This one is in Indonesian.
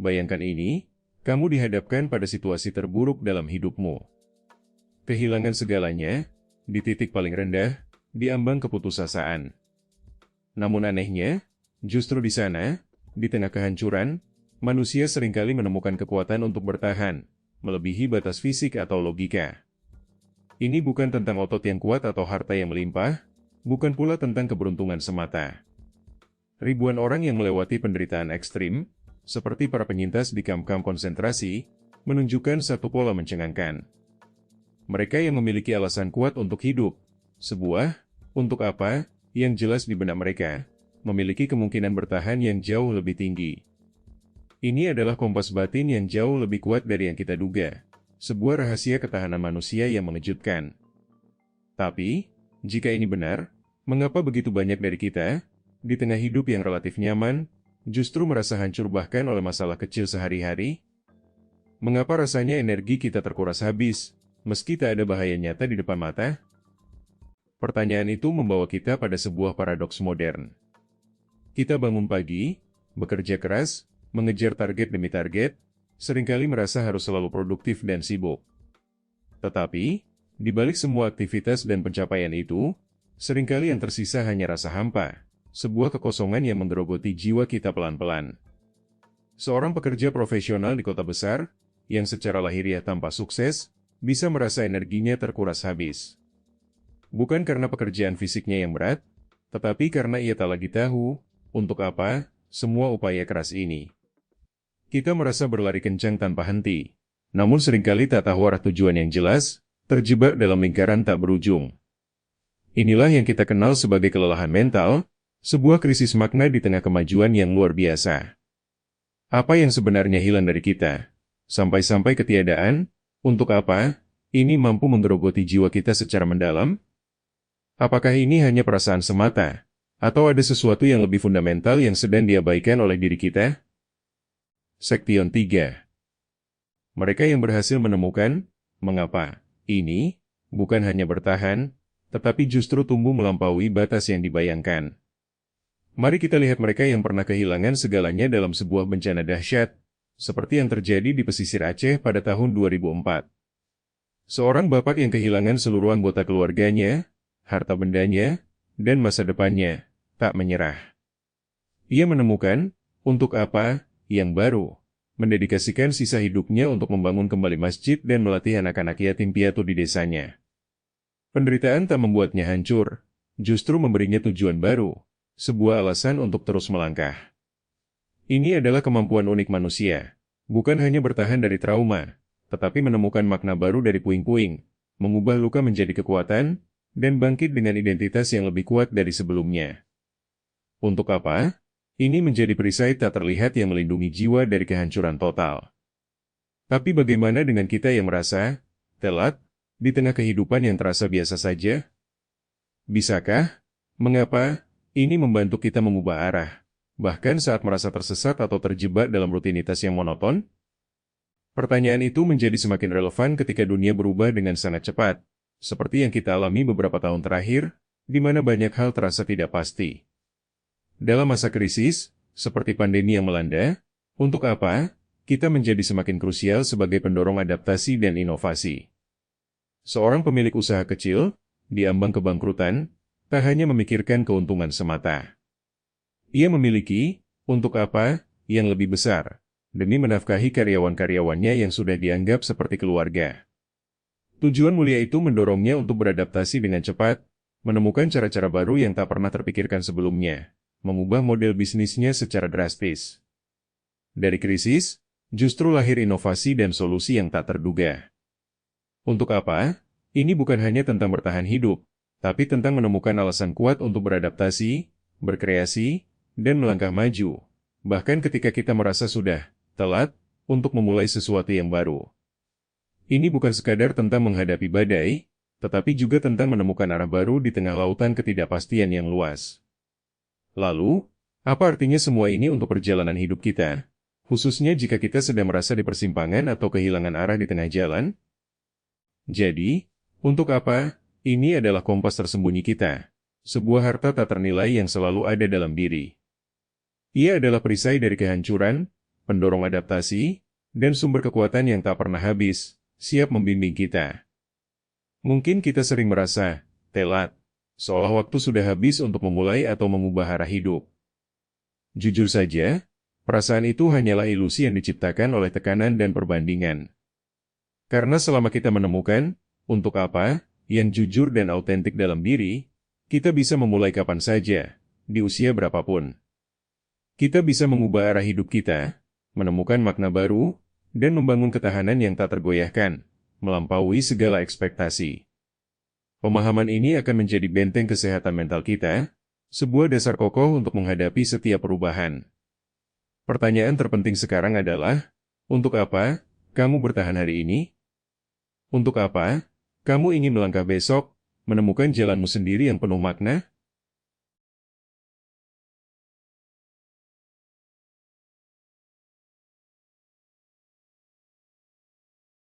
bayangkan ini, kamu dihadapkan pada situasi terburuk dalam hidupmu. Kehilangan segalanya, di titik paling rendah, di ambang keputusasaan. Namun anehnya, justru di sana, di tengah kehancuran, manusia seringkali menemukan kekuatan untuk bertahan, melebihi batas fisik atau logika. Ini bukan tentang otot yang kuat atau harta yang melimpah, bukan pula tentang keberuntungan semata. Ribuan orang yang melewati penderitaan ekstrim, seperti para penyintas di kamp-kamp konsentrasi, menunjukkan satu pola mencengangkan. Mereka yang memiliki alasan kuat untuk hidup, untuk apa, yang jelas di benak mereka, memiliki kemungkinan bertahan yang jauh lebih tinggi. Ini adalah kompas batin yang jauh lebih kuat dari yang kita duga, sebuah rahasia ketahanan manusia yang mengejutkan. Tapi, jika ini benar, mengapa begitu banyak dari kita, di tengah hidup yang relatif nyaman, justru merasa hancur bahkan oleh masalah kecil sehari-hari? Mengapa rasanya energi kita terkuras habis, meski tak ada bahaya nyata di depan mata? Pertanyaan itu membawa kita pada sebuah paradoks modern. Kita bangun pagi, bekerja keras, mengejar target demi target, seringkali merasa harus selalu produktif dan sibuk. Tetapi, di balik semua aktivitas dan pencapaian itu, seringkali yang tersisa hanya rasa hampa, sebuah kekosongan yang menggerogoti jiwa kita pelan-pelan. Seorang pekerja profesional di kota besar, yang secara lahiriah tanpa sukses, bisa merasa energinya terkuras habis. Bukan karena pekerjaan fisiknya yang berat, tetapi karena ia tak lagi tahu, untuk apa, semua upaya keras ini. Kita merasa berlari kencang tanpa henti, namun seringkali tak tahu arah tujuan yang jelas, terjebak dalam lingkaran tak berujung. Inilah yang kita kenal sebagai kelelahan mental, sebuah krisis makna di tengah kemajuan yang luar biasa. Apa yang sebenarnya hilang dari kita? Sampai-sampai ketiadaan, untuk apa? Ini mampu menggerogoti jiwa kita secara mendalam? Apakah ini hanya perasaan semata? Atau ada sesuatu yang lebih fundamental yang sedang diabaikan oleh diri kita? Sektion 3. Mereka yang berhasil menemukan, mengapa ini bukan hanya bertahan, tetapi justru tumbuh melampaui batas yang dibayangkan. Mari kita lihat mereka yang pernah kehilangan segalanya dalam sebuah bencana dahsyat, seperti yang terjadi di pesisir Aceh pada tahun 2004. Seorang bapak yang kehilangan seluruh anggota keluarganya, harta bendanya, dan masa depannya, tak menyerah. Ia menemukan, untuk apa, yang baru, mendedikasikan sisa hidupnya untuk membangun kembali masjid dan melatih anak-anak yatim piatu di desanya. Penderitaan tak membuatnya hancur, justru memberinya tujuan baru, sebuah alasan untuk terus melangkah. Ini adalah kemampuan unik manusia, bukan hanya bertahan dari trauma, tetapi menemukan makna baru dari puing-puing, mengubah luka menjadi kekuatan, dan bangkit dengan identitas yang lebih kuat dari sebelumnya. Untuk apa? Ini menjadi perisai tak terlihat yang melindungi jiwa dari kehancuran total. Tapi bagaimana dengan kita yang merasa telat di tengah kehidupan yang terasa biasa saja? Bisakah? Mengapa? Ini membantu kita mengubah arah, bahkan saat merasa tersesat atau terjebak dalam rutinitas yang monoton? Pertanyaan itu menjadi semakin relevan ketika dunia berubah dengan sangat cepat, seperti yang kita alami beberapa tahun terakhir, di mana banyak hal terasa tidak pasti. Dalam masa krisis, seperti pandemi yang melanda, untuk apa? Kita menjadi semakin krusial sebagai pendorong adaptasi dan inovasi. Seorang pemilik usaha kecil, di ambang kebangkrutan, tak hanya memikirkan keuntungan semata. Ia memiliki, untuk apa, yang lebih besar, demi menafkahi karyawan-karyawannya yang sudah dianggap seperti keluarga. Tujuan mulia itu mendorongnya untuk beradaptasi dengan cepat, menemukan cara-cara baru yang tak pernah terpikirkan sebelumnya, mengubah model bisnisnya secara drastis. Dari krisis, justru lahir inovasi dan solusi yang tak terduga. Untuk apa? Ini bukan hanya tentang bertahan hidup, tapi tentang menemukan alasan kuat untuk beradaptasi, berkreasi, dan melangkah maju, bahkan ketika kita merasa sudah telat untuk memulai sesuatu yang baru. Ini bukan sekadar tentang menghadapi badai, tetapi juga tentang menemukan arah baru di tengah lautan ketidakpastian yang luas. Lalu, apa artinya semua ini untuk perjalanan hidup kita, khususnya jika kita sedang merasa di persimpangan atau kehilangan arah di tengah jalan? Jadi, untuk apa? Ini adalah kompas tersembunyi kita, sebuah harta tak ternilai yang selalu ada dalam diri. Ia adalah perisai dari kehancuran, pendorong adaptasi, dan sumber kekuatan yang tak pernah habis, siap membimbing kita. Mungkin kita sering merasa telat, seolah waktu sudah habis untuk memulai atau mengubah arah hidup. Jujur saja, perasaan itu hanyalah ilusi yang diciptakan oleh tekanan dan perbandingan. Karena selama kita menemukan, untuk apa, yang jujur dan autentik dalam diri, kita bisa memulai kapan saja, di usia berapapun. Kita bisa mengubah arah hidup kita, menemukan makna baru, dan membangun ketahanan yang tak tergoyahkan, melampaui segala ekspektasi. Pemahaman ini akan menjadi benteng kesehatan mental kita, sebuah dasar kokoh untuk menghadapi setiap perubahan. Pertanyaan terpenting sekarang adalah, untuk apa kamu bertahan hari ini? Untuk apa kamu ingin melangkah besok, menemukan jalanmu sendiri yang penuh makna?